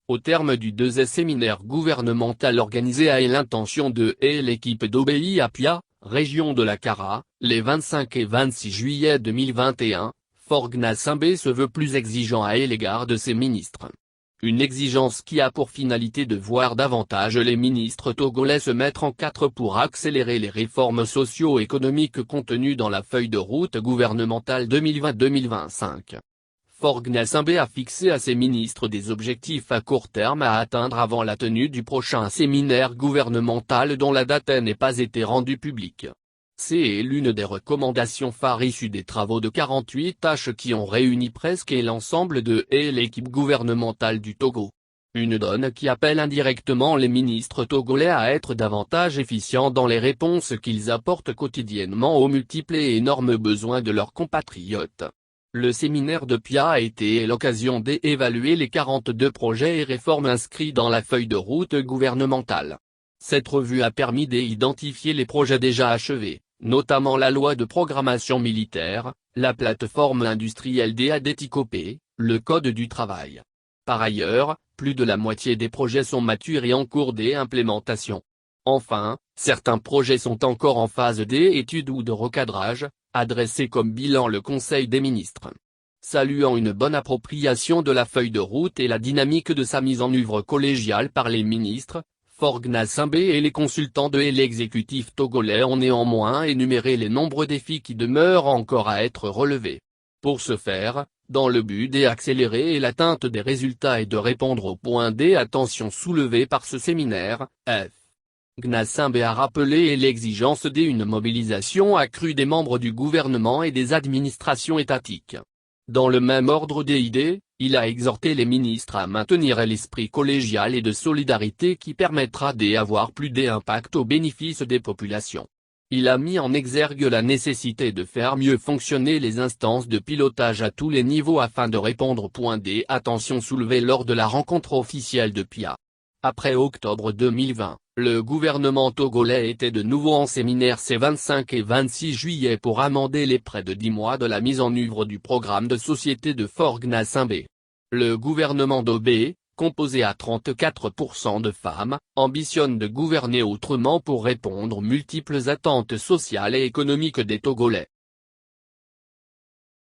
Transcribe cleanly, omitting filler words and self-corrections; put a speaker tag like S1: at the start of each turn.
S1: Au terme du deuxième séminaire gouvernemental organisé à l'intention de l'équipe d'Obéi à Pia, région de la Kara, les 25 et 26 juillet 2021, Faure Gnassingbé se veut plus exigeant à l'égard de ses ministres. Une exigence qui a pour finalité de voir davantage les ministres togolais se mettre en quatre pour accélérer les réformes socio-économiques contenues dans la feuille de route gouvernementale 2020-2025. Faure Gnassingbé a fixé à ses ministres des objectifs à court terme à atteindre avant la tenue du prochain séminaire gouvernemental dont la date n'a pas été rendue publique. C'est l'une des recommandations phares issues des travaux de 48 tâches qui ont réuni presque l'ensemble de l'équipe gouvernementale du Togo. Une donne qui appelle indirectement les ministres togolais à être davantage efficients dans les réponses qu'ils apportent quotidiennement aux multiples et énormes besoins de leurs compatriotes. Le séminaire de Pia a été l'occasion d'évaluer les 42 projets et réformes inscrits dans la feuille de route gouvernementale. Cette revue a permis d'identifier les projets déjà achevés, notamment la loi de programmation militaire, la plateforme industrielle d'ADETICOP, le code du travail. Par ailleurs, plus de la moitié des projets sont matures et en cours d'implémentation. Enfin, certains projets sont encore en phase d'étude ou de recadrage, adressé comme bilan le Conseil des ministres. Saluant une bonne appropriation de la feuille de route et la dynamique de sa mise en œuvre collégiale par les ministres, Faure Gnassingbé et les consultants de l'exécutif togolais ont néanmoins énuméré les nombreux défis qui demeurent encore à être relevés. Pour ce faire, dans le but d'accélérer l'atteinte des résultats et de répondre aux points d'attention soulevés par ce séminaire, Gnassingbé a rappelé l'exigence d'une mobilisation accrue des membres du gouvernement et des administrations étatiques. Dans le même ordre d'idées, il a exhorté les ministres à maintenir l'esprit collégial et de solidarité qui permettra d'avoir plus d'impact au bénéfice des populations. Il a mis en exergue la nécessité de faire mieux fonctionner les instances de pilotage à tous les niveaux afin de répondre aux points d'attention soulevés lors de la rencontre officielle de Pia. Après octobre 2020, le gouvernement togolais était de nouveau en séminaire ces 25 et 26 juillet pour amender les près de 10 mois de la mise en œuvre du programme de société de Faure Gnassingbé. Le gouvernement d'Obé, composé à 34% de femmes, ambitionne de gouverner autrement pour répondre aux multiples attentes sociales et économiques des Togolais.